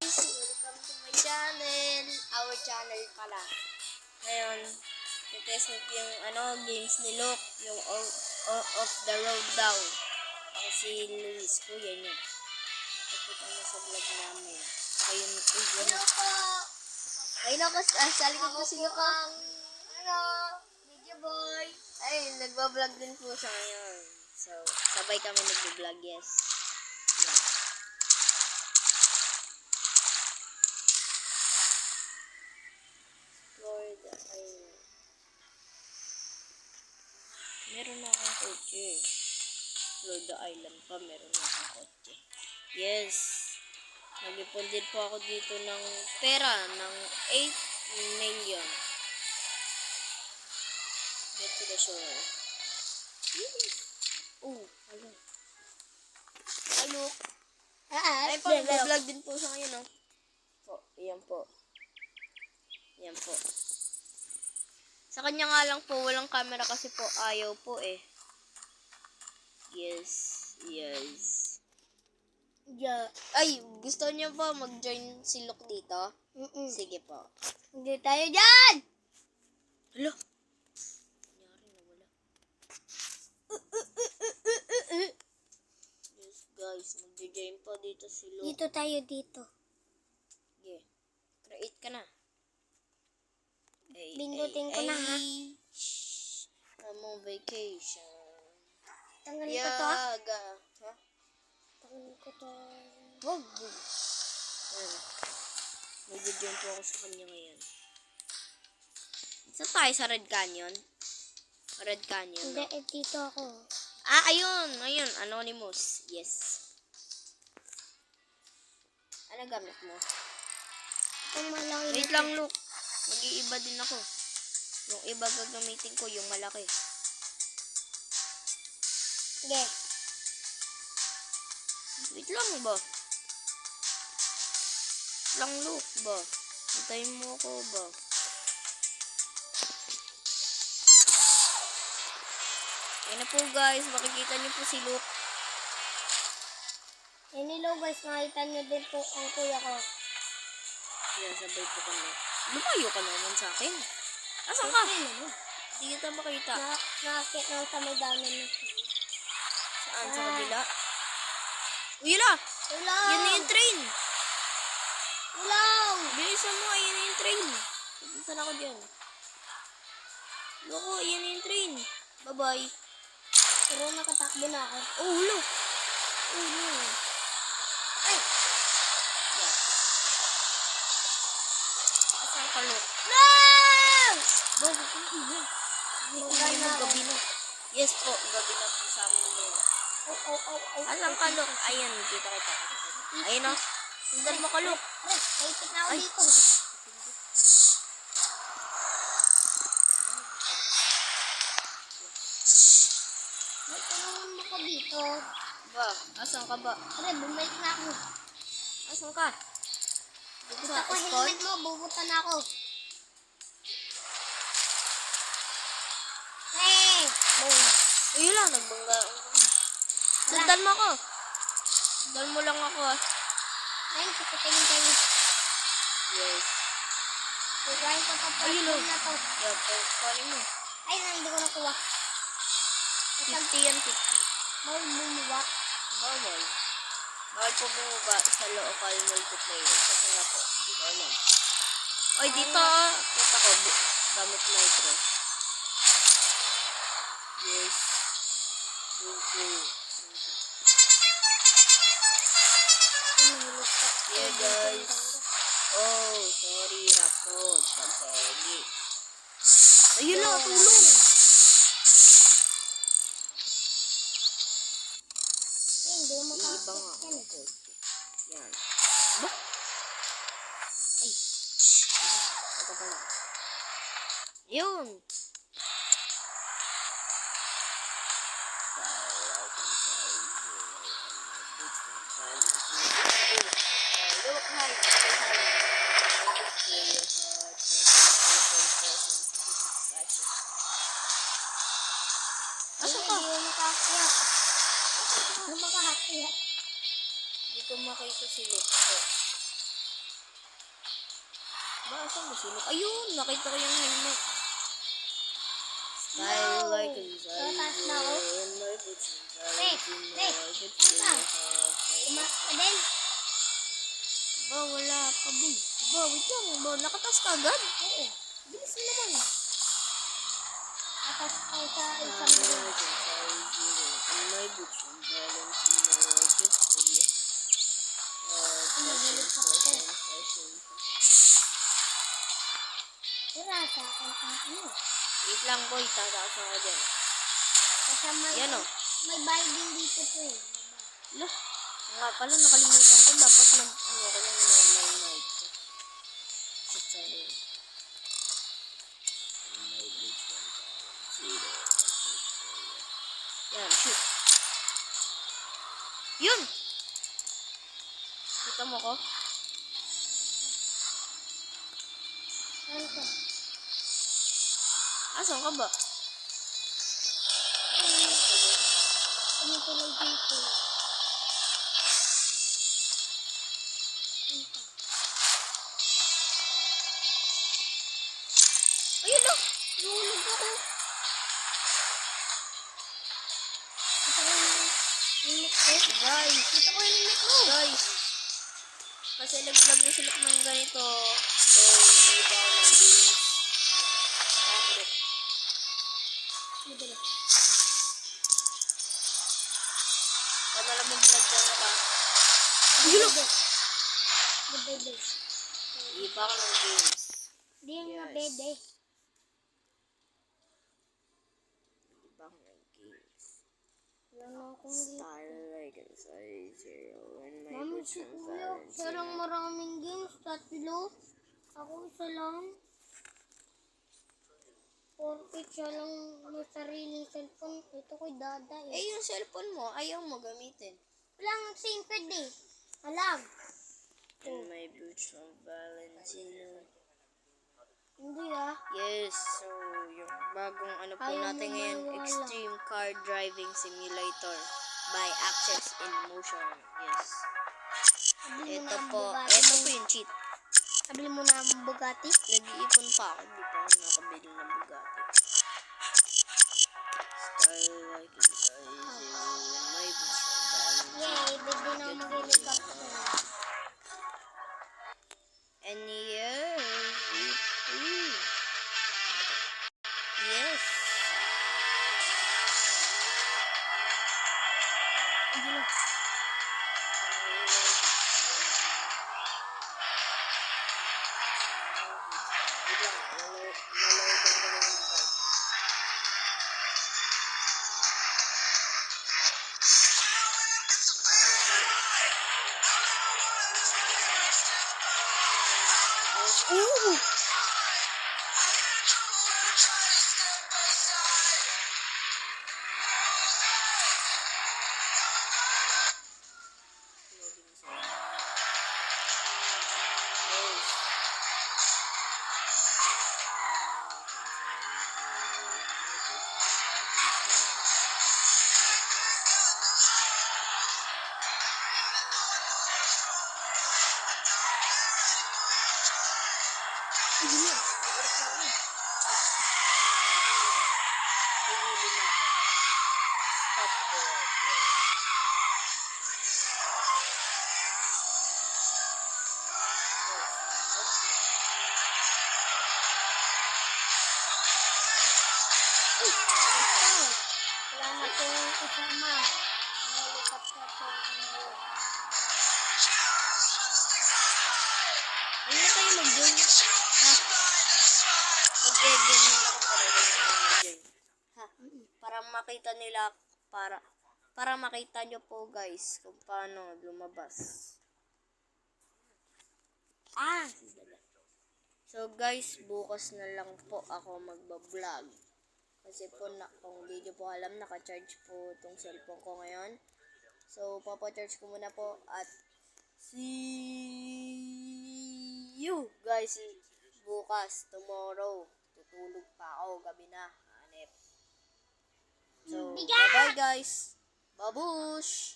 Welcome to my channel. Our channel pala. Ngayon, titest ko yung games ni Luke. Yung off the road daw. Ako si Luis ko, yan yun. Nakikita mo sa vlog namin. Ako yung Hello po! Ayun ako, sa likod ko si Luke. Video boy! Ay, nagbablog din po siya ngayon. So, sabay kami nagbablog, yes. Yeah. Florida Island. Meron na akong kotse. Florida Island pa, meron na akong kotse. Yes. Nag-ipon din po ako dito ng pera ng 8 million. Get to the shore. Oh, hello. Hello. Ay, pag-vlog din po siya ngayon, no? Po, iyan po. Yan po. Sa kanya nga lang po, walang camera kasi po ayaw po eh. Yes. Yeah. Ay, gusto niyo po mag-join si Luke dito? Sige po. Hindi tayo dyan! Hala. Nangyari na wala. Yes guys, mag-join po dito si Luke. Dito tayo dito. Yeah. Create ka na. Pindutin ko na ha. I'm on vacation. Tanggalin ko to. Yaga. Ha? Tanggalin ko to. Wag. Yan. Mag-join po ako sa kanya ngayon. Saan tayo? Sa Red Canyon? Red Canyon. Hindi, No? dito ako. Ah, ayun. Anonymous. Yes. Ano gamit mo? Itong malaki. Wait lang, Luke. Mag-iiba din ako. Yung iba gagamitin ko, yung malaki. Sige. Wait lang ba? Lang, Luke ba? Hintayin mo ako ba? Ayan na po guys, makikita niyo po si Luke. Hello guys, makita nyo din po ang kuya ko. Yan, sabay po kami. Lumayo ka naman sa akin. Asan ka? Hindi kita makita. Nakakit na sa may daanan na. Saan? Sa kabila? Uy, yun Hello! Yan na yung train. Hello! Bilisan mo, yan na yung train. Pupunta na ako dyan. Loko, yan na yung train. Bye-bye. Pero nakatakbo na ako. Oh, hulo. Oh, no. Ay! Yes. Asan ka, Luke? No! Bago ka na. Gabi na. Yes po, gabi na po sa amin ngayon. Oh. Asan ka, Luke? Ayan, kita. Ayun o. Sundan mo ka, Luke. Naipit na ako Ay. dito. May tulungan mo ko dito. Ba, asan ka ba? Pre, bumalik na ako. Asan ka? Dito Gusto sa ko spot? helmet mo, bubuta na ako. Hey! Boom. Uy, lang, nagbangga. Sundan mo ako. Sundan mo lang ako, ah. Ayun, kapatingin kayo. Yes. Kukuhain ko pa po Ayun, oh. na to. Yeah, kunin mo. Ay, hindi ko nakuha. 50 yan, 50. Bawal bumuwa. Bawal. Bawal po bumaba sa local multiplayer. Kasi nga po, hindi ko alam. Oy, dito, kita ko, gamit nitro. Yes. Go. Yeah, guys. Oh, sorry, rapod. Pagpegi. Ayun na, tulong. Eh, hindi ko Iiba nga makakit yan. ako. Yan. Ba? Ay. Ito pala. Yun. Look, hi. Asa ka? Hindi ko makakit. Hindi ko makakit. Hindi ko makita si Luke. Ba, saan mo silok? Ayun, nakita ko yung helmet. Style like a Taas na ako. and my boots and Pre, ano Tumaas ka din. Ba, wala pa, boy. Ba, wait lang. Ba, nakatas ka agad? Oo. Bilis mo naman. Taas ka sa isang buwan. And my boots and balance in my righteous area. Fashion. Sira sa akin ang ano. Wait lang, boy. Tataas ako dyan. Kasama Yan, oh. may bayad din dito po eh. Lo, nga pala, nakalimutan ko. Dapat ano ko lang na night. Sorry. My boots and balance in my righteous area. Yan, shoot. Yun! Kita mo ko? Saan ka? Asan ka ba? Ano tuloy dito? Saan ka? Ayun na! Nahulog ako. Kita ko yung limit ko. Guys, kita ko yung limit mo. Guys, kasi laglag yung silok ng ganito. So, iba ako ng games. Bakit? Madali. Paano lang mag-vlog dyan ka? Bebe. Bebe. Iba ako ng games. Di yung Yes. bebe. Iba ako ng games. Wala na akong dito. Style like a size zero and my Mami, boots si and Kuya, balance siya lang maraming games. 3. Ako isa lang. 4 siya lang may sariling cellphone. Ito ko'y dada eh. Eh, yung cellphone mo, ayaw mo gamitin. Wala nga SIM card eh. Alam. And my boots and balance Hindi ah. Yes, so yung bagong ano po Ayaw natin mo ngayon, maniwala. Extreme Car Driving Simulator by Access in Motion. Yes. Sabili mo Ito na ang po, Bugatti. ito po yung cheat. Sabili mo na ang Bugatti. Nag-iipon pa ako, di pa ako nakabili ng Bugatti. Style like it, size zero, and my boots are balance. Yay, bigyan na ako mag-helicopter. And yes, yes. Hindi na. Ooh! Hindi na. Hindi natin. Stop the right. Wala na pong kasama. Helicopter po ako ngayon. Ano na tayo mag-join? Ha? Mag-join na ako para mag-join. Ha? Para makita nila, para makita nyo po guys kung paano lumabas. Ah! So guys, bukas na lang po ako magbablog. Kasi po, kung di nyo po alam, naka-charge po itong cellphone ko ngayon. So, papa-charge ko muna po at see you guys bukas, tomorrow. Tutulog pa ako, gabi na, hanep. So, bye-bye guys. Babush!